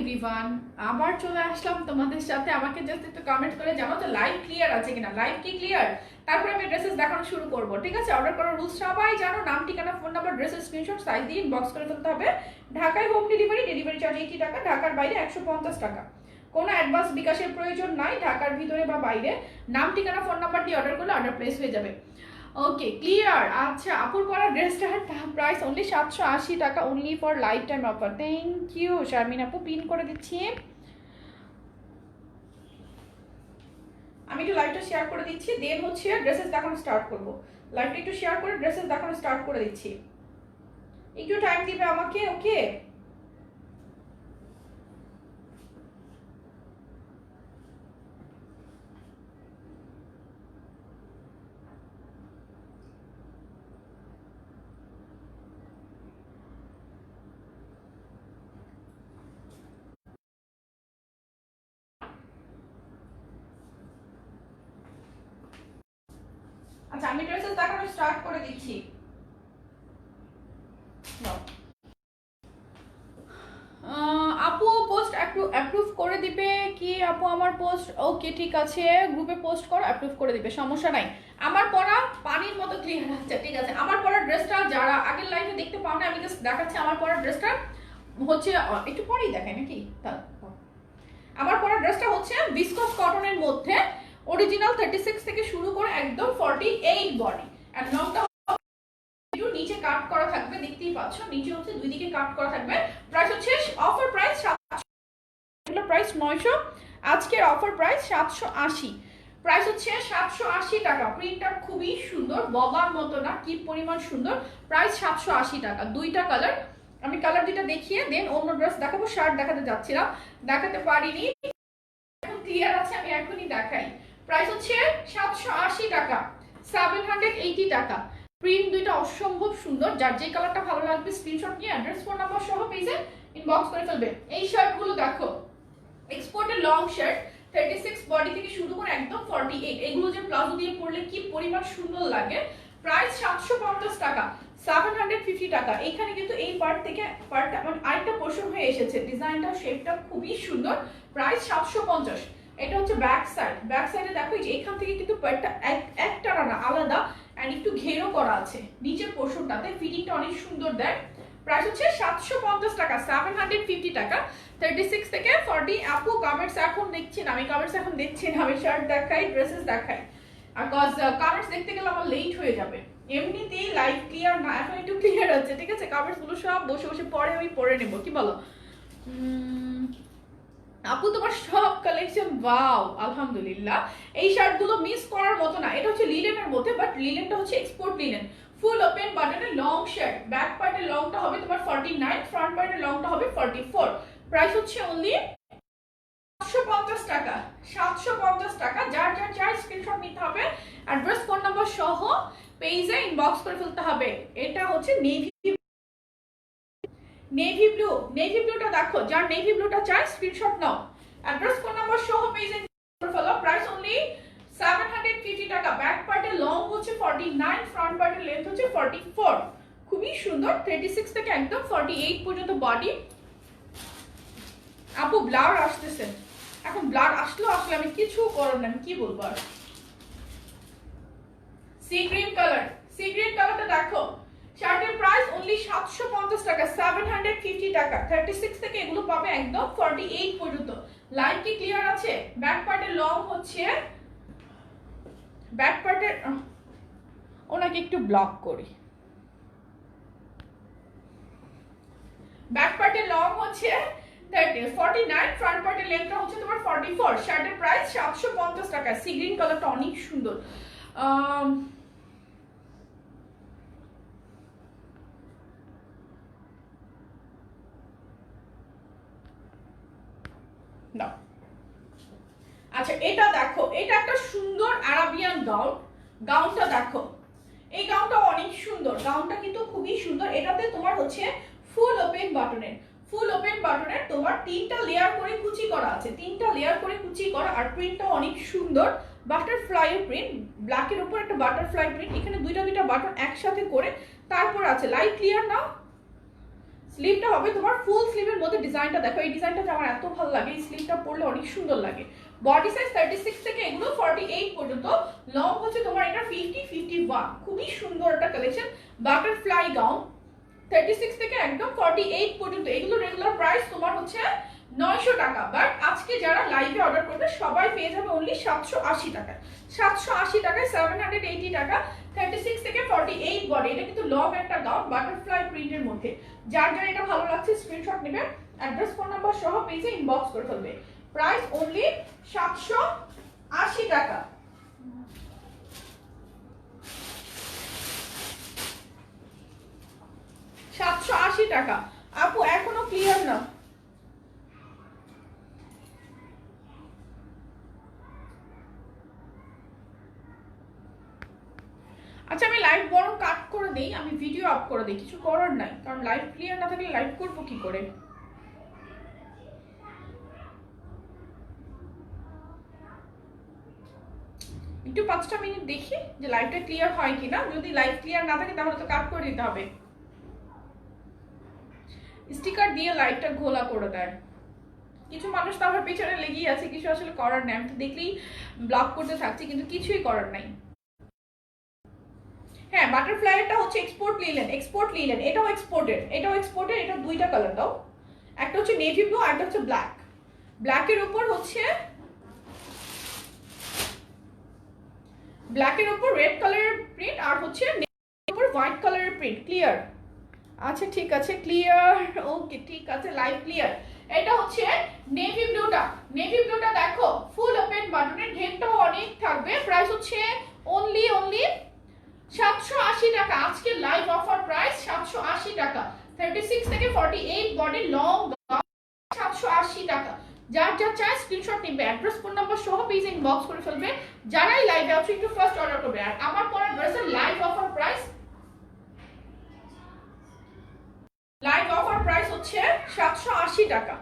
Everyone, আবার চলে আসলাম তোমাদের সাথে। আমাকে জাস্ট একটু কমেন্ট করে জানাও যে লাইভ ক্লিয়ার আছে কিনা। লাইভ কি ক্লিয়ার? তারপরে আমি ড্রেসেস দেখানো শুরু করব, ঠিক আছে? অর্ডার করার রুলস সবাই জানো। নাম, ঠিকানা, ফোন নাম্বার, ড্রেসের স্ক্রিনশট সাইজ দিয়ে ইনবক্স করে ফেলতে হবে। ঢাকায় হোম ডেলিভারি, ডেলিভারি চার্জ 80 টাকা, ঢাকার বাইরে 150 টাকা। কোনো অ্যাডভান্স বিকাশের প্রয়োজন নাই। ঢাকার ভিতরে বা বাইরে নাম, ঠিকানা, ফোন নাম্বার দিয়ে অর্ডার করলে অর্ডার প্লেস হয়ে যাবে। Okay, clear. আচ্ছা, আপুর পরা ড্রেসটার প্রাইস অনলি 780 টাকা, only for lifetime offer. Thank you Sharmin আপু, পিন করে দিচ্ছি। আমি একটু লাইভটা শেয়ার করে দিচ্ছি, দেন হচ্ছে ড্রেসেস দেখানো স্টার্ট করব। লাইভটা একটু শেয়ার করে ড্রেসেস দেখানো স্টার্ট করে দিচ্ছি। একটু টাইম দিবে আমাকে, ওকে? আচ্ছা, আমি ড্রেসেস দেখানো স্টার্ট করে দিচ্ছি। আপু পোস্ট অ্যাপ্রুভ করে দিবে কি আপু আমার পোস্ট? ওকে, ঠিক আছে, গ্রুপে পোস্ট করো, অ্যাপ্রুভ করে দিবে, সমস্যা নাই। আমার পরা পানির মতো ক্লিয়ার আছে, ঠিক আছে? আমার পরা ড্রেসটা যারা আগের লাইফে দেখতে পাও না, আমি জাস্ট দেখাচ্ছি। আমার পরা ড্রেসটা হচ্ছে একটু পরেই দেখাই নাকি। আমার পরা ড্রেসটা হচ্ছে ভিসকস কটনের মধ্যে, অরিজিনাল 36 থেকে শুরু করে একদম 48 বডি। আর লংটা নিচে কাট করা থাকবে, দেখতেই পাচ্ছ, নিচে হচ্ছে দুই দিকে কাট করা থাকবে। প্রাইস হচ্ছে অফার প্রাইস 700, প্রাইস 900, আজকের অফার প্রাইস 780। প্রাইস হচ্ছে 780 টাকা। প্রিন্টটা খুবই সুন্দর, বলার মতো না কি পরিমাণ সুন্দর। প্রাইস 780 টাকা। দুইটা কালার, আমি কালার দুইটা দেখিয়ে দেন অন্য ড্রেস দেখাবো। শার্ট দেখাতে যাচ্ছিলাম, দেখাতে পারিনি, এখন ক্লিয়ার আছে, আমি এখনই দেখাই। প্রাইস হচ্ছে 780 টাকা, 780 টাকা। প্রিন্ট দুইটা অসম্ভব সুন্দর। যার যে কালারটা ভালো লাগবে স্ক্রিনশট নিয়ে অ্যাড্রেস, ফোন নাম্বার সহ পেজে ইনবক্স করে ফেলবে। এই শার্টগুলো দেখো, এক্সপোর্টের লং শার্ট, 36 বডি থেকে শুরু করে একদম 48। এগুলো যে প্লাজো দিয়ে পরলে কি পরিমাণ সুন্দর লাগে। প্রাইস 750 টাকা, 750 টাকা। এখানে কিন্তু এই পার্ট থেকে পার্টটা আরেকটা পোর্শন হয়ে এসেছে, ডিজাইনটা শেপটা খুবই সুন্দর। প্রাইস 750। এটা হচ্ছে ব্যাক সাইড। ব্যাক সাইডে দেখো যে এখান থেকে কিন্তু পার্টটা একটা না আলাদা, এন্ড একটু ঘেরও করা আছে নিচের পোর্শনটাতে, ফিটিংটা অনেক সুন্দর দেয়। প্রাইস হচ্ছে 750 টাকা, 750 টাকা। 36 থেকে 40। আপু কমেন্টস এখন দেখছি না, আমি কমেন্টস এখন দেখছি না, আমি শার্ট দেখাই, ড্রেসেস দেখাই। আর কমেন্টস দেখতে গেলে আমার লেট হয়ে যাবে। এমনিতেই লাইভ ক্লিয়ার না, এখন একটু ক্লিয়ার আছে, ঠিক আছে? কমেন্টস গুলো সব বসে বসে পরে আমি পড়ে নেব, কি বলো? আপু তোমার সব কালেকশন ওয়াও, আলহামদুলিল্লাহ। এই শার্টগুলো মিস করার মতো না। এটা হচ্ছে লিলেনের মধ্যে, বাট লিলেনটা হচ্ছে এক্সপোর্ট লিলেন। ফুল ওপেন বাটনের লং শার্ট, ব্যাক পার্টের লংটা হবে তোমার 49, ফ্রন্ট পার্টের লংটা হবে 44। প্রাইস হচ্ছে অনলি 750 টাকা, 750 টাকা। যার যার চাই স্ক্রিনশট নিতে হবে, অ্যাড্রেস, ফোন নাম্বার সহ পেজে ইনবক্স করে ফেলতে হবে। এটা হচ্ছে নেভি ব্লু। নেভি ব্লুটা দেখো, যার নেভি ব্লুটা চাই স্ক্রিনশট নাও, অ্যাড্রেস, ফোন নাম্বার সহ পেজে করে ফেলো। প্রাইস অনলি 750 টাকা। ব্যাক পার্টের লং হচ্ছে 49, ফ্রন্ট পার্টের লেন্থ হচ্ছে 44। খুবই সুন্দর, 36 থেকে একদম 48 পর্যন্ত বডি। আপু ব্লার আসতেছে, এখন ব্লার আসলো, আসলে আমি কিছু করার না, আমি কি বলবো আর। Sea green colour, sea green কালারটা দেখো, শার্টের প্রাইস অনলি 750 টাকা, 750 টাকা। 36 থেকে এগুলো পাবে একদম 48 পর্যন্ত। লাইন কি ক্লিয়ার আছে? ব্যাক পার্টের লং হচ্ছে, ব্যাক পার্টের, ওনাকে একটু ব্লক করি। ব্যাক পার্টের লং হচ্ছে 49, ফ্রন্ট পার্টের লেন্থটা হচ্ছে তোমার 44। শার্টের প্রাইস 750 টাকা। সি গ্রিন কালারটা অনেক সুন্দর। আচ্ছা, এটা দেখো, এটা একটা সুন্দর আরাবিয়ান গাউন। গাউনটা দেখো, এই গাউনটা অনেক সুন্দর, গাউনটা কিন্তু খুবই সুন্দর। এটাতে তোমার হচ্ছে ফুল ওপেন বাটনের, ফুল ওপেন বাটনের তোমার 3টা লেয়ার করে কুচি করা আছে, 3টা লেয়ার করে কুচি করা। আর প্রিন্টটা অনেক সুন্দর, বাটারফ্লাই প্রিন্ট, ব্ল্যাকের উপর একটা বাটারফ্লাই প্রিন্ট। এখানে দুইটা বাটন একসাথে করে তারপর আছে। লাইট ক্লিয়ার নাও, স্লিভটা হবে তোমার ফুল স্লিভের মধ্যে। ডিজাইনটা দেখো, এই ডিজাইনটা আমার এত ভালো লাগে, এই স্লিভটা পরলে অনেক সুন্দর লাগে। বডি সাইজ 36 থেকে এগুলো 48 পর্যন্ত, লং হচ্ছে তোমার এটা 50 51, খুবই সুন্দর একটা কালেকশন। বাটারফ্লাই গাউন 36 থেকে একদম 48 পর্যন্ত, এগুলো রেগুলার প্রাইস তোমার হচ্ছে 900 টাকা, বাট আজকে যারা লাইভে অর্ডার করবে সবাই পেয়ে যাবে অনলি 780 টাকা। 780 টাকায় 780 টাকা, 36 থেকে 48 বডি। এটা কিন্তু লং একটা গাউন বাটারফ্লাই প্রিন্টের মধ্যে। যার যার এটা ভালো লাগছে স্ক্রিনশট নেবে, অ্যাড্রেস ফোন নাম্বার সহ পেজে ইনবক্স করে ফেলবে। প্রাইস অনলি 780 টাকা। টাকা আপু এখনো ক্লিয়ার না। আচ্ছা আমি লাইভ বরং কাট করে দেই, আমি ভিডিও আপ করে দিই, কিছু করার নাই, কারণ লাইভ ক্লিয়ার না থাকলে লাইভ করবো কি করে। একটু 5টা মিনিট দেখি যে লাইভটা ক্লিয়ার হয় কিনা, যদি লাইভ ক্লিয়ার না থাকে তাহলে তো কাট করে দিতে হবে। স্টিকার দিয়ে লাইভটা ঘোলা করে দেয় কিছু মানুষ, তো আমার পেছনে লেগেই আছে, কিছু আসলে করার নাই। আমি তো দেখলেই ব্লক করতে থাকছি, কিন্তু কিছুই করার নাই। হ্যাঁ বাটারফ্লাইটা হচ্ছে এক্সপোর্ট লিলেন, এক্সপোর্ট লিলেন, এটাও এক্সপোর্টেড, এটাও এক্সপোর্টেড। এটা দুইটা কালার দাও, একটা হচ্ছে নেভি ব্লু আর একটা হচ্ছে ব্ল্যাক। ব্ল্যাকের উপর হচ্ছে ব্ল্যাকের উপর রেড কালারের প্রিন্ট, আর হচ্ছে উপর হোয়াইট কালারের প্রিন্ট। ক্লিয়ার? আচ্ছা ঠিক আছে, ক্লিয়ার, ওকে ঠিক আছে, লাইভ ক্লিয়ার। এটা হচ্ছে নেভি ব্লুটা, নেভি ব্লুটা দেখো ফুল ওপেন বাটনের, ঘেরটাও অনেক থাকবে। প্রাইস হচ্ছে অনলি 780 টাকা। আজকে লাইভ অফার প্রাইস 780 টাকা। 36 থেকে 48 বডি লং 780 টাকা। যার যা চাই স্ক্রিনশট নিবে, অ্যাড্রেস ফোন নাম্বার সহ পেজ ইনবক্স করে ফেলবে। যারাই লাইভে আছে একটু ফার্স্ট অর্ডার করবে। আর আমার পরা ড্রেসের live offer price, live offer price হচ্ছে 780 টাকা।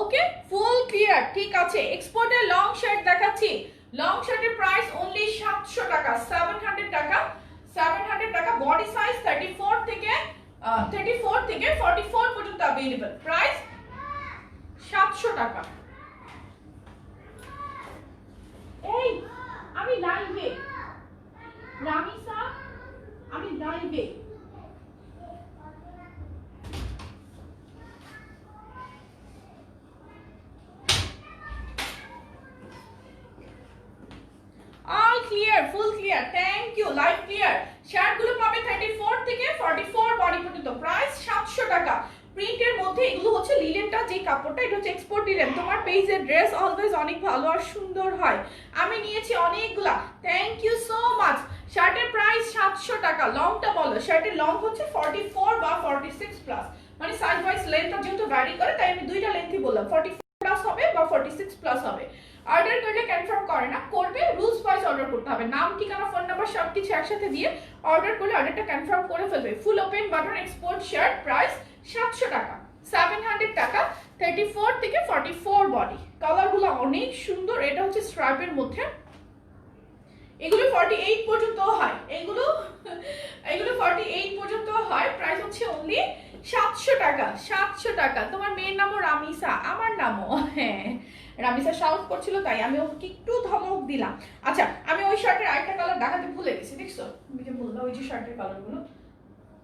ওকে ফুল ক্লিয়ার, ঠিক আছে। এক্সপোর্টের লং শার্ট দেখাচ্ছি, লং শার্টের প্রাইস অনলি 700 টাকা, 700 টাকা, 700 টাকা। বডি সাইজ 34 থেকে 44 পর্যন্ত अवेलेबल। প্রাইস 700 টাকা। এই আমি লাইভে, রামিসা আমি লাইভে। All clear, full clear, thank you, live clear. শার্টগুলো পাবে 34 থেকে 44 বডি পর্যন্ত। প্রাইস 700 টাকা। প্রিন্টের মধ্যে এগুলো হচ্ছে লিলেনটা, যে কাপড়টা এটা হচ্ছে এক্সপোর্ট লিলেন। তোমার পেজের ড্রেস অলওয়েজ অনেক ভালো আর সুন্দর হয়, আমি নিয়েছি অনেকগুলা, থ্যাংক ইউ সো মাচ। শার্টের প্রাইস 700 টাকা। লংটা বলো, শার্টের লং হচ্ছে 44 বা 46 প্লাস, মানে সাইজ ওয়াইজ লেন্থটা যেহেতু ভ্যারি করে তাই আমি দুইটা লেন্থই বললাম, 44 প্লাস হবে বা 46 প্লাস হবে। অর্ডার করলে কনফার্ম করে না, করবে রুলস ওয়াইজ অর্ডার করতে হবে, নাম ঠিকানা ফোন নাম্বার সবকিছু একসাথে দিয়ে অর্ডার করলে অর্ডারটা কনফার্ম করে ফেলবে। ফুল open button export shirt, price 700 টাকা, 700 টাকা। 34 থেকে 44 বডি, কালারগুলো অনেক সুন্দর। এটা হচ্ছে স্ট্রাইপের মধ্যে, এগুলো 48 পর্যন্ত হয়, এগুলো 48 পর্যন্ত হয়। প্রাইস হচ্ছে অনলি 700 টাকা, 700 টাকা। তোমার মেয়ের নামও রামিসা, আমার নামও, হ্যাঁ রামিসা সাউথ করছিল তাই আমি ওকে একটু ধমক দিলাম। আচ্ছা আমি ওই শার্টের আরেকটা কালার দেখাতে ভুলে গেছি, দেখছো আমি যে বললাম ওই যে শার্টের কালারগুলো।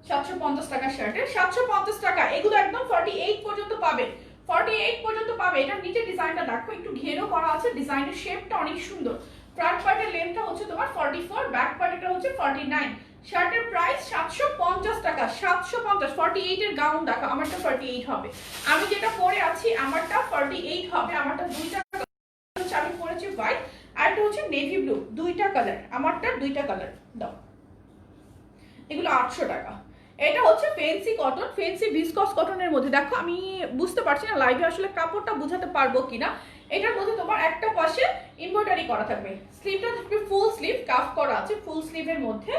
750 টাকা শার্টের, 750 টাকা। এগুলো একদম 48 পর্যন্ত পাবে, 48 পর্যন্ত পাবে। এটার নিচে ডিজাইনটা দেখো, একটু ঘেরও করা আছে, ডিজাইনের শেপটা অনেক সুন্দর। ফ্রন্ট পার্টের লেন্থটা হচ্ছে তোমার 44, ব্যাক পার্টেরটা হচ্ছে 49। শার্টের প্রাইস 750 টাকা, 750। 48 এর গাউন দেখো, আমারটা 48 হবে, আমি যেটা পরে আছি আমারটা 48 হবে। আমারটা দুইটা হচ্ছে, আমি পরেছি হোয়াইট আর একটা হচ্ছে নেভি ব্লু, দুইটা কালার, আমারটা দুইটা কালার দাও। এগুলো 800 টাকা। এটা হচ্ছে ফেন্সি কটন, ফেন্সি ভিসকস কটনের মধ্যে। দেখো আমি বুঝতে পারছি না লাইভে আসলে কাপড়টা বোঝাতে পারবো কিনা। এটার মধ্যে তোমার একটা পাশে এমব্রয়ডারি করা থাকবে, স্লিভটা থাকবে ফুল স্লিভ, কাফ করা আছে ফুল স্লিভের মধ্যে।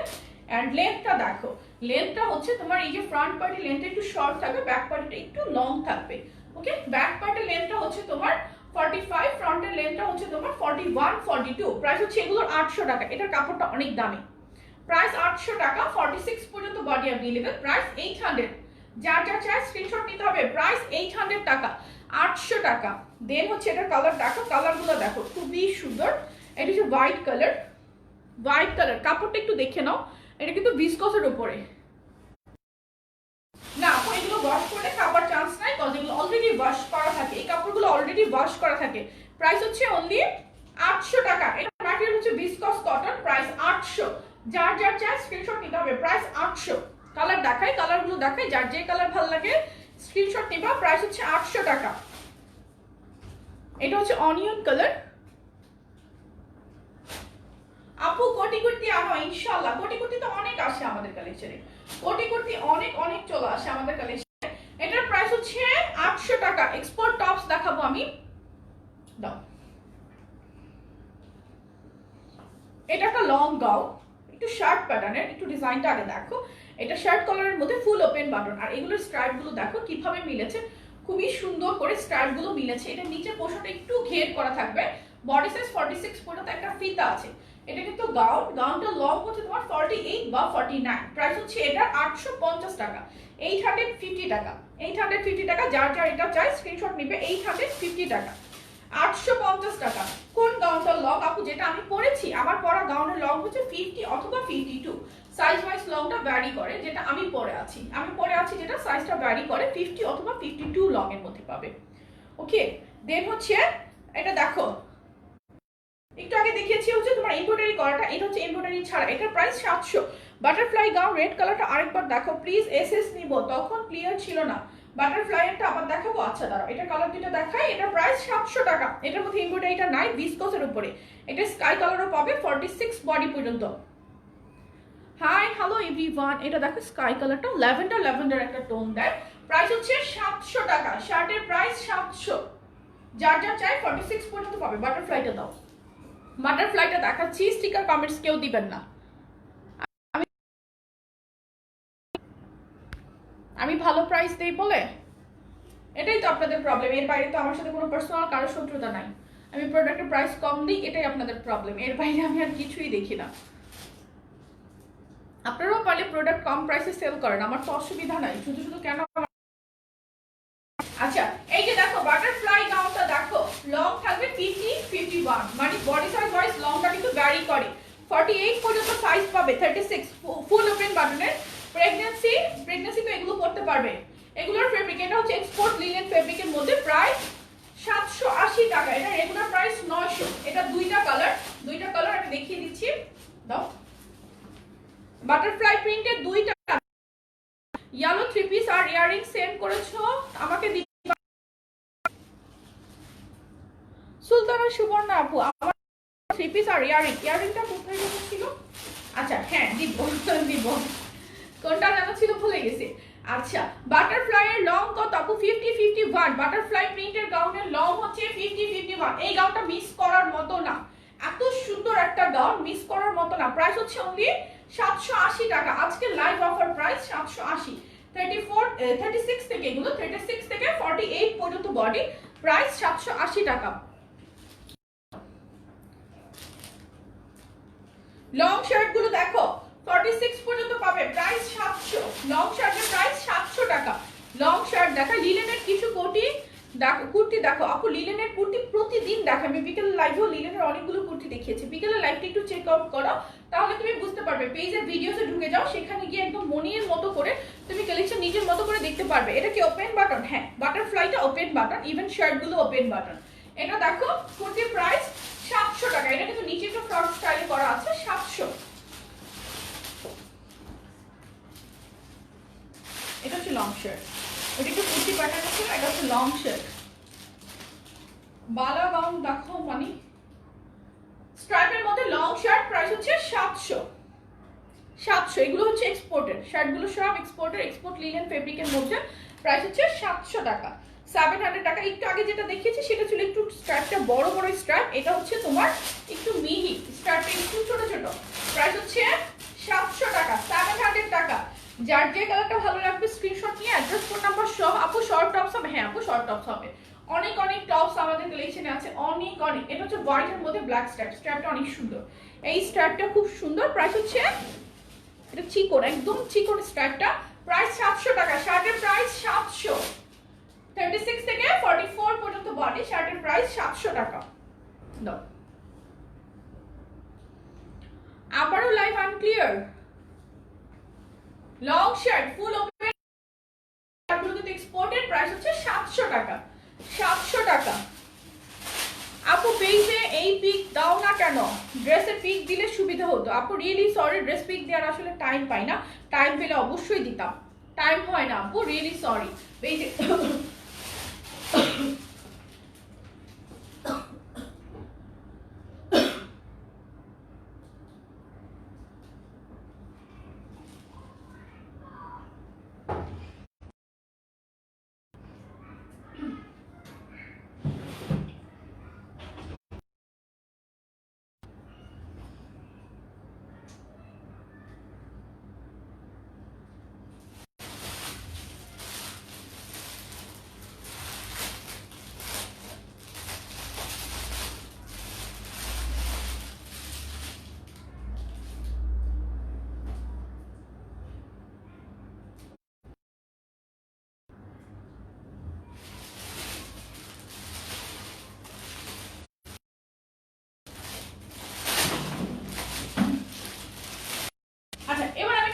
এন্ড লেন্থটা দেখো, লেন্থটা হচ্ছে তোমার এই যে ফ্রন্ট পার্টের লেন্থটা একটু শর্ট থাকবে, ব্যাক পার্টটা একটু লং থাকবে। ওকে, ব্যাক পার্টের লেন্থটা হচ্ছে তোমার 45, ফ্রন্টের লেন্থটা হচ্ছে তোমার 41 42। প্রাইস হচ্ছে এগুলোর 800 টাকা। এটার কাপড়টা অনেক দামি, প্রাইস 800 টাকা। 46 পর্যন্ত বডি अवेलेबल, প্রাইস 800। যার যা চাই স্ক্রিনশট নিতে হবে। প্রাইস 800 টাকা, 800 টাকা। দেন হচ্ছে এটার কালার দেখো, কালারগুলো দেখো খুবই সুন্দর। এটা হচ্ছে হোয়াইট কালার, হোয়াইট কালার। কাপড়টা একটু দেখে নাও, এটা কিন্তু ভিসকসের উপরে না, এগুলো ওয়াশ করলে খাবার চান্স নাই, কারণ এগুলো অলরেডি ওয়াশ করা থাকে, এই কাপড়গুলো অলরেডি ওয়াশ করা থাকে। প্রাইস হচ্ছে অনলি 800 টাকা। এটা ম্যাটেরিয়াল হচ্ছে ভিসকস কটন, প্রাইস 800। যার যার চাই স্ক্রিনশট নিতে হবে, প্রাইস 800। কালার দেখাই, কালারগুলো দেখাই, যার যে কালার ভালো লাগে স্ক্রিনশট নিবা। প্রাইস হচ্ছে 800 টাকা। এটা হচ্ছে অনিয়ন কালার। আপু কোটি কুর্তি আনো ইনশাআল্লাহ। কোটি কুর্তি তো অনেক আসে আমাদের কালেকশনে, কোটি কুর্তি অনেক অনেক চলে আসে আমাদের কালেকশনে। এটার প্রাইস হচ্ছে 800 টাকা। এক্সপোর্ট টপস দেখাবো আমি, দাও। এটা একটা লং গাউন, একটু শার্ট প্যাটার্নের, একটু ডিজাইনটা আগে দেখো। এটা শার্ট কলারের মধ্যে ফুল ওপেন বাটন, আর এগুলোর স্ট্রাইপ গুলো দেখো কিভাবে মিলেছে, খুবই সুন্দর করে স্ট্রাইপ গুলো মিলেছে। এটা নিচের পোর্শনটা একটু ঘের করা থাকবে, বডি সাইজ 46 পর্যন্ত একটা ফিতা আছে। এটা কিন্তু গাউন, গাউনটা লং হচ্ছে তোমার 48 বা 49। প্রাইস হচ্ছে এটার 850 টাকা, 850 টাকা, 850 টাকা। যার যার এটা চাই স্ক্রিনশট নিবে। 850 টাকা, 850 টাকা। কোন গাউনটার লং আপু? যেটা আমি পরেছি, আমার পরা গাউনের লং হচ্ছে 50 অথবা 52। সাইজ ওয়াইজ লংটা ভ্যারি করে। যেটা আমি পরে আছি, যেটা সাইজটা ভ্যারি করে, 50 অথবা 52 লং এর মধ্যে পাবে। ওকে, দেন হচ্ছে এটা দেখো, একটু আগে দেখিয়েছি হচ্ছে তোমার এমব্রয়ডারি করাটা, এটা হচ্ছে এমব্রয়ডারি ছাড়া। এটার প্রাইস 700। বাটারফ্লাই গাউন, রেড কালারটা আরেকবার দেখো প্লিজ। এসএস নিব, তখন ক্লিয়ার ছিল না। বাটারফ্লাইটা আবার দেখাবো, আচ্ছা দাঁড়াও, এটা কালার দুটো দেখাই। এটা প্রাইস 700 টাকা। এটার মধ্যে এমব্রয়ডারিটা নাই, ভিসকসের উপরে। এটা স্কাই কালারও পাবে 46 বডি পর্যন্ত। হাই হ্যালো এভরিওয়ান, এটা দেখো স্কাই কালারটা ল্যাভেন্ডার, ল্যাভেন্ডার একটা টোন দেয়। প্রাইস হচ্ছে 700 টাকা। শার্টের প্রাইস 700। যার যা চাই 46 পর্যন্ত পাবে। বাটারফ্লাইটা দাও, বাটারফ্লাইটা দেখাচ্ছি, স্টিকার কমেন্টস কেউ দিবেন না। আমি ভালো প্রাইস দেই বলে, এটাই তো আপনাদের প্রবলেম। এর বাইরে তো আমার সাথে কোনো পার্সোনাল কারো শত্রুতা নাই। আমি প্রোডাক্টের প্রাইস কম দিই, এটাই আপনাদের প্রবলেম। এর বাইরে আমি আর কিছুই দেখি না। আপনারাও পারলে প্রোডাক্ট কম প্রাইসে সেল করেন, আমার তো অসুবিধা নাই। শুধু শুধু কেন? আচ্ছা, এই যে দেখো বাটারফ্লাই গাউনটা দেখো, লং থাকবে 50 51, মানে বডি সাইজ ওয়াইজ লংটা কিন্তু ভ্যারি করে। 48 পর্যন্ত সাইজ পাবে, 36 ফুল ওপেন বাটনের। প্রেগন্যান্সি তো এগুলো করতে পারবে। এগুলোর ফেব্রিক, এটা হচ্ছে এক্সপোর্ট লিনেন ফেব্রিকের মধ্যে, প্রাইস 780 টাকা। এটা রেগুলার প্রাইস 900। এটা দুইটা কালার আমি দেখিয়ে দিচ্ছি, দাও। বাটারফ্লাই প্রিন্টের দুইটা ইয়েলো 3 পিস আর ইয়ারিং সেন্ড করেছো আমাকে। সুলতানা সুবর্ণা আপু, আমার 3 পিস আর ইয়ারিংটা কোথায় ছিল? আচ্ছা হ্যাঁ, দিব। কোনটা জানা ছিল ভুলে গেছি। আচ্ছা, বাটারফ্লাই এর লং কত আপু? 50 51। বাটারফ্লাই প্রিন্টের গাউনের লং হচ্ছে 50 51। এই গাউনটা মিস করার মতো না, এত সুন্দর একটা গাউন, মিস করার মতো না। প্রাইস হচ্ছে অনলি 780 টাকা। আজকে লাইভ অফার প্রাইস 780। 36 থেকে, এগুলো 36 থেকে 48 পর্যন্ত বডি, প্রাইস 780 টাকা। লং শার্ট গুলো দেখো 46 পর্যন্ত পাবে, প্রাইস 700। লং শার্টের প্রাইস 700 টাকা। লং শার্ট দেখা, লিলেনের কিছু কুর্তি দেখো আপু। লিলেনের কুর্তি প্রতিদিন দেখা, আমি বিকেলের লাইভেও লিলেনের অনেকগুলো কুর্তি দেখিয়েছি। বিকেলের লাইভটা একটু চেক আউট করো, তাহলে তুমি বুঝতে পারবে। পেজের ভিডিওতে ঢুকে যাও, সেখানে গিয়ে একদম মনের মতো করে তুমি কালেকশন নিজের মতো করে দেখতে পারবে। এটা কি ওপেন বাটন? হ্যাঁ, বাটারফ্লাইটা ওপেন বাটন, ইভেন শার্ট গুলো ওপেন বাটন। এটা দেখো কুর্তির প্রাইস 700 টাকা। এটা কিন্তু নিচে একটু ফ্রক স্টাইলে করা আছে, 700। এটা হচ্ছে লং শার্ট, ওটা একটু কুর্তি প্যাটার্ন আছে, এটা হচ্ছে লং শার্ট। বালা গাউন দেখো, মানে স্ট্রাইপের মধ্যে লং শার্ট, প্রাইস হচ্ছে 700। এগুলো হচ্ছে এক্সপোর্টের শার্টগুলো, সব এক্সপোর্টের, এক্সপোর্ট লিনেন ফেব্রিকের মধ্যে। প্রাইস হচ্ছে 700 টাকা, 700 টাকা। একটু আগে যেটা দেখিয়েছি সেটা ছিল একটু স্ট্রাইপটা বড় বড় স্ট্রাইপ, এটা হচ্ছে তোমার একটু মিহি স্ট্রাইপটা, একটু ছোট ছোট। প্রাইস হচ্ছে 700 টাকা, 700 টাকা। যার যে কালারটা ভালো লাগবে স্ক্রিনশট নিয়ে অ্যাড্রেস, ফোন নাম্বার সব। আপু শর্ট টপস হবে? হ্যাঁ আপু শর্ট টপস হবে। অনেক অনেক টপস আমাদের কালেকশনে আছে, অনেক অনেক। এটা হচ্ছে হোয়াইটের মধ্যে ব্ল্যাক স্ট্রাইপ, স্ট্রাইপটা অনেক সুন্দর, এই স্ট্রাইপটা খুব সুন্দর। প্রাইস হচ্ছে, এটা চিকন, একদম চিকন স্ট্রাইপটা, প্রাইস 700 টাকা, শার্টের প্রাইস 700, 36 থেকে 44 পর্যন্ত বডি, শার্টের প্রাইস 700 টাকা। দাও আবারও live unclear. Long shirt full open কিন্তু এক্সপোর্টের প্রাইস হচ্ছে 700 টাকা, 700 টাকা। আপু পেজে এই পিক দাও না কেন? ড্রেসের পিক দিলে সুবিধা হতো। আপু রিয়েলি সরি, ড্রেস পিক দেওয়ার আসলে টাইম পাই না, টাইম পেলে অবশ্যই দিতাম, টাইম হয় না আপু, রিয়েলি সরি। পেজে আচ্ছা এবার আমি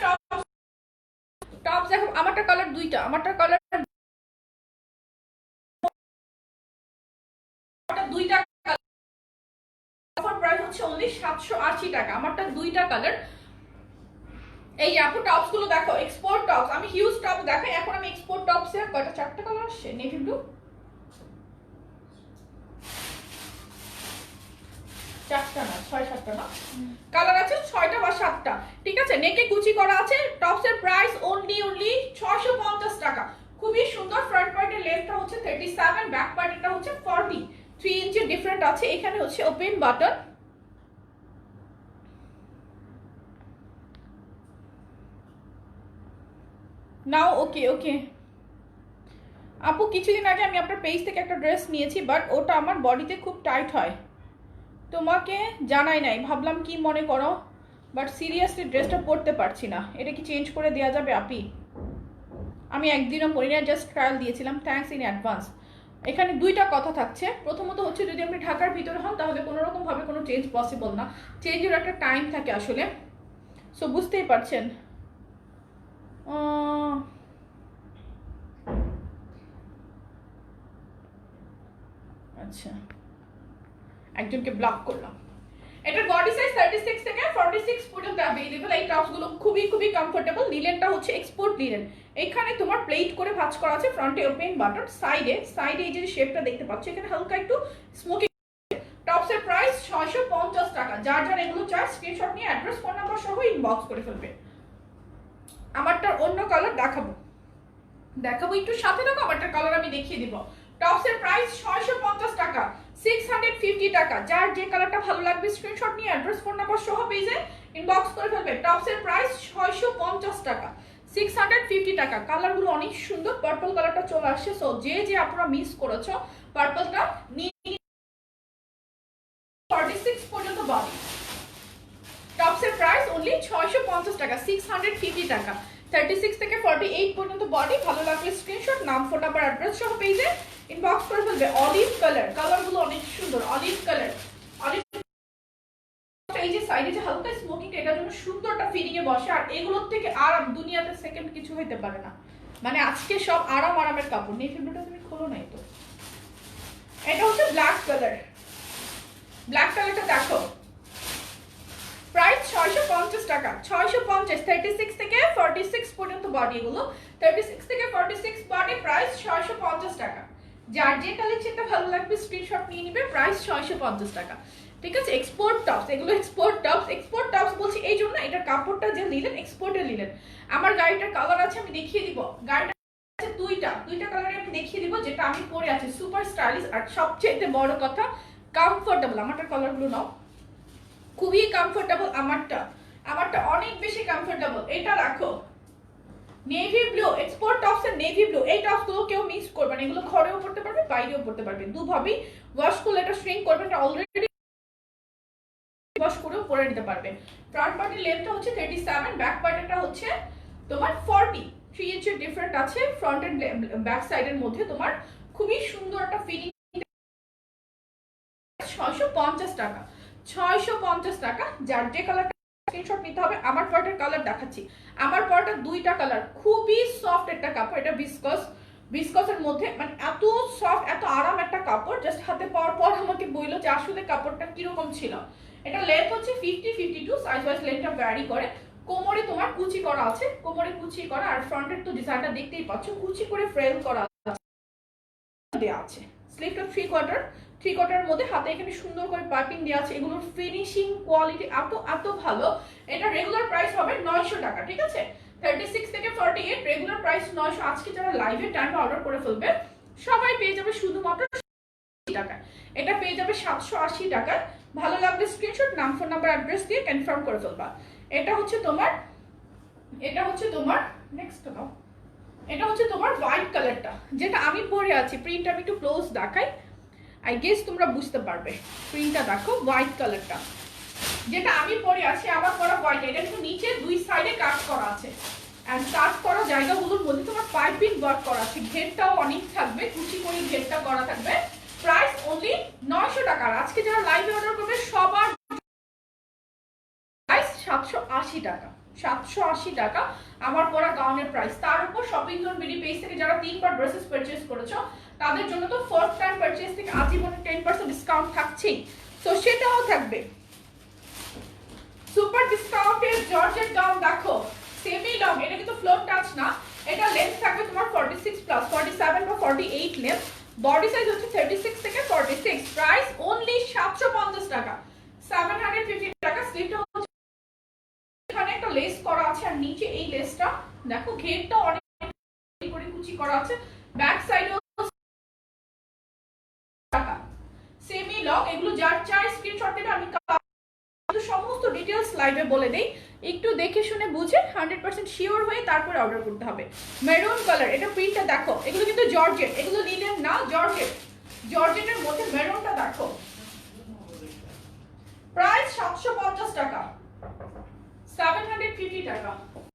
টপস দেখো, আমারটা কালার দুইটা, আমারটা কালার দুইটা, অফার প্রাইস হচ্ছে অনলি 780 টাকা, আমারটা দুইটা কালার। এই আপু টপস গুলো দেখো, এক্সপোর্ট টপস, আমি হিউজ টপস দেখাই, এখন আমি এক্সপোর্ট টপস এর কয়টা, চারটা কালার আসছে, নেভি ব্লু, চারটা না 6-7টা না কালার আছে, 6টা বা 7টা, ঠিক আছে। নেকে কুচি করা আছে, টপস এর প্রাইস অনলি 650 টাকা। খুবই সুন্দর, ফ্রন্ট পার্টের লেন্থটা হচ্ছে 37, ব্যাক পার্টেরটা হচ্ছে 40, 3 ইঞ্চি ডিফারেন্ট আছে। এখানে হচ্ছে ওপেন বাটন, নাও ওকে ওকে। আপু কিছুদিন আগে আমি আপনার পেজ থেকে একটা ড্রেস নিয়েছি, বাট ওটা আমার বডিতে খুব টাইট হয়, তোমাকে জানাই নাই, ভাবলাম কি মনে করো, বাট সিরিয়াসলি ড্রেসটা পরতে পারছি না, এটা কি চেঞ্জ করে দেওয়া যাবে আপি? আমি একদিনও পরি না, জাস্ট ট্রায়াল দিয়েছিলাম, থ্যাঙ্কস ইন অ্যাডভান্স। এখানে দুইটা কথা থাকছে, প্রথমত হচ্ছে যদি আপনি ঢাকার ভিতরে হন তাহলে কোনো রকম ভাবে কোনো চেঞ্জ পসিবল না, চেঞ্জের একটা টাইম থাকে আসলে, সো বুঝতেই পারছেন। আচ্ছা একজনকে ব্লক করলাম। এটার বডি সাইজ 36 থেকে 46 পর্যন্ত अवेलेबल। এই টপস গুলো খুবই খুবই কমফোর্টেবল। লিনেনটা হচ্ছে এক্সপোর্ট লিনেন, এখানে তোমার প্লেট করে ভাঁজ করা আছে, ফ্রন্টে ওপেন বাটন, সাইডে এই যে শেপটা দেখতে পাচ্ছ এখানে হালকা একটু স্মোকি। টপস এর প্রাইস 650 টাকা। যার যার এগুলো চাই স্ক্রিনশট নিয়ে অ্যাড্রেস ফোন নাম্বার সহ ইনবক্স করে ফেলবে। আমারটার অন্য কালার দেখাবো একটু সাথে থাকো, আমারটার কালার আমি দেখিয়ে দিব। টপস এর প্রাইস 650 টাকা, 650 টাকা। যার যে কালারটা ভালো লাগবে স্ক্রিনশট নিয়ে অ্যাড্রেস ফোন নাম্বার সহ পেজে ইনবক্স করে ফেলবে। টপস এর প্রাইস 650 টাকা, 650 টাকা। কালারগুলো অনেক সুন্দর, পার্পল কালারটা চলে আসছে, সো যে আপনারা মিস করেছো পার্পলটা নিয়ে 46 পর্যন্ত বডি। টপস এর প্রাইস অনলি 650 টাকা, 650 টাকা। 36 থেকে 48 পর্যন্ত বডি। ভালো লাগলে স্ক্রিনশট, নাম, ফোন নাম্বার, অ্যাড্রেস সহ পেজে ইনবক্স করে ফেলবে। অলিভ কালার, কালারগুলো অনেক সুন্দর, অলিভ কালার, অলিভ। এই যে সাইডে যে হালকা স্মোকিং, এটার জন্য সুন্দরটা ফিলিং এ বসে, আর এগুলোর থেকে আরাম দুনিয়াতে সেকেন্ড কিছু হইতে পারে না। মানে আজকে সব আরামের কাপড়। নেভি ব্লুটা তুমি খোলো নাই তো। এটা হচ্ছে ব্ল্যাক কালার, ব্ল্যাক কালারটা দেখো, প্রাইস 650 টাকা, 650। 36 থেকে 46 পর্যন্ত বডি, এগুলো 36 থেকে 46 বডি, প্রাইস 650 টাকা। যার যে কালেকশনটা ভালো লাগবে স্ক্রিনশট নিয়ে নিবে, প্রাইস 650 টাকা, ঠিক আছে। এক্সপোর্ট টপস, এগুলো এক্সপোর্ট টপস। এক্সপোর্ট টপস বলছি এই জন্য, এটার কাপড়টা যে নিলেন এক্সপোর্টের নিলেন। আমার গাড়িটার কালার আছে, আমি দেখিয়ে দিব। গাড়িটা আছে দুইটা কালারে আমি দেখিয়ে দিব, যেটা আমি পরে আছি, সুপার স্টাইলিশ। আর সবচেয়ে বড় কথা কমফোর্টেবল। আমারটার কালারগুলো নাও, খুবই কমফোর্টেবল। আমারটা অনেক বেশি কমফোর্টেবল। এটা রাখো, নেভি ব্লু, এক্সপোর্ট টপস এর নেভি ব্লু। এই টপস গুলো কেউ মিস করবে না, এগুলো ঘরেও পড়তে পারবে, বাইরেও পড়তে পারবে, দুভাবেই ওয়াশ করলে এটা শ্রিঙ্ক করবে, এটা অলরেডি ওয়াশ করেও পরে নিতে পারবে। ফ্রন্ট পার্টের লেন্থটা হচ্ছে 37, ব্যাক পার্টেরটা হচ্ছে তোমার 40, 3 ইঞ্চের ডিফারেন্ট আছে ফ্রন্ট এন্ড ব্যাক সাইডের মধ্যে। তোমার খুবই সুন্দর একটা ফিনিশ। 650 টাকা, 650 টাকা। যার যে কালারটা স্ক্রিনশট নিতে হবে। আমার পরটার কালার দেখাচ্ছি। আমার পরটা দুইটা কালার, খুবই সফট একটা কাপড়। এটা বিসকসের মধ্যে, মানে এত সফট এত আরাম একটা কাপড়। জাস্ট হাতে পাওয়ার পর আমাকে বললো যে আসলে কাপড়টা কিরকম ছিল। এটা লেন্থ হচ্ছে 50-52, সাইজ ওয়াইজ লেন্থটা ভ্যারি করে। কোমরে তোমার কুচি করা আছে, কোমরে কুচি করা, আর ফ্রন্টের তো ডিজাইনটা দেখতেই পাচ্ছ, কুচি করে ফ্রেম করা দেওয়া আছে। স্লিভটা 3/4 মধ্যে হাতে এখানে সুন্দর করে পাইপিং দেওয়া আছে। এগুলোর ফিনিশিং কোয়ালিটি এত ভালো। এটা রেগুলার প্রাইস হবে 900 টাকা, ঠিক আছে? 36 থেকে 48 রেগুলার প্রাইস 900। আজকে যারা লাইভে টাইমে অর্ডার করে ফেলবে সবাই পেয়ে যাবে শুধুমাত্র টাকায়। এটা পেয়ে যাবে 780 টাকায়। ভালো লাগলে স্ক্রিনশট, নাম, ফোন নাম্বার, অ্যাড্রেস দিয়ে কনফার্ম করে ফেলবা। এটা হচ্ছে তোমার নেক্সট দাও। এটা হচ্ছে তোমার হোয়াইট কালারটা, যেটা আমি পরে আছি। প্রিন্ট আমি একটু ক্লোজ দেখাই, আই গেস তোমরা বুঝতে পারবে। প্রিন্টটা দেখো, হোয়াইট কালারটা যেটা আমি পরে আছি, আমার পরা হোয়াইট। এটা কিন্তু নিচে দুই সাইডে কাট করা আছে, এন্ড কাট করা জায়গাগুলোর মধ্যে তোমার পাইপিং ওয়ার্ক করা আছে। ঘেরটাও অনেক থাকবে, কুচি করে ঘেরটা করা থাকবে। প্রাইস অনলি 900 টাকা। আজকে যারা লাইভে অর্ডার করবে সবার প্রাইস 780 টাকা। 780 টাকা আমার পরা গাউনের প্রাইস। তার উপর শপিং জোন বিডি পেজ থেকে যারা 3বার ড্রেসেস পারচেজ করেছো তাদের জন্য তো ফোর্থ টাইম পারচেজ থেকে আজীবন 10% ডিসকাউন্ট থাকছেই, তো সেটাও থাকবে। সুপার ডিসকাউন্টের জর্জেট গাউন দেখো, সেমি লং। এটা কিন্তু ফ্লোর টাচ না, এটা লেন্থ থাকবে তোমার 46 প্লাস 47 বা 48 লেন্থ। বডি সাইজ হচ্ছে 36 থেকে 46। প্রাইস অনলি 750 টাকা, 750 টাকা। স্লিভটা এখানে একটা লেস করা আছে, আর নিচে এই লেসটা দেখো, ঘেরটা অনেক করে কুচি করা আছে। ব্যাক সাইডে টাকা, সেমি লং। এগুলো যার চাই স্ক্রিনশট দিবে। আমি সমস্ত ডিটেইলস লাইভে বলে দেই, একটু দেখে শুনে বুঝে 100% শিওর হয়ে তারপরে অর্ডার করতে হবে। মেরুন কালার, এটা প্রিন্টটা দেখো। এগুলো কিন্তু জর্জেট, এগুলো লিনেন না, জর্জেট। জর্জেটের মধ্যে মেরুনটা দেখো। প্রাইস 750 টাকা, 750 টাকা।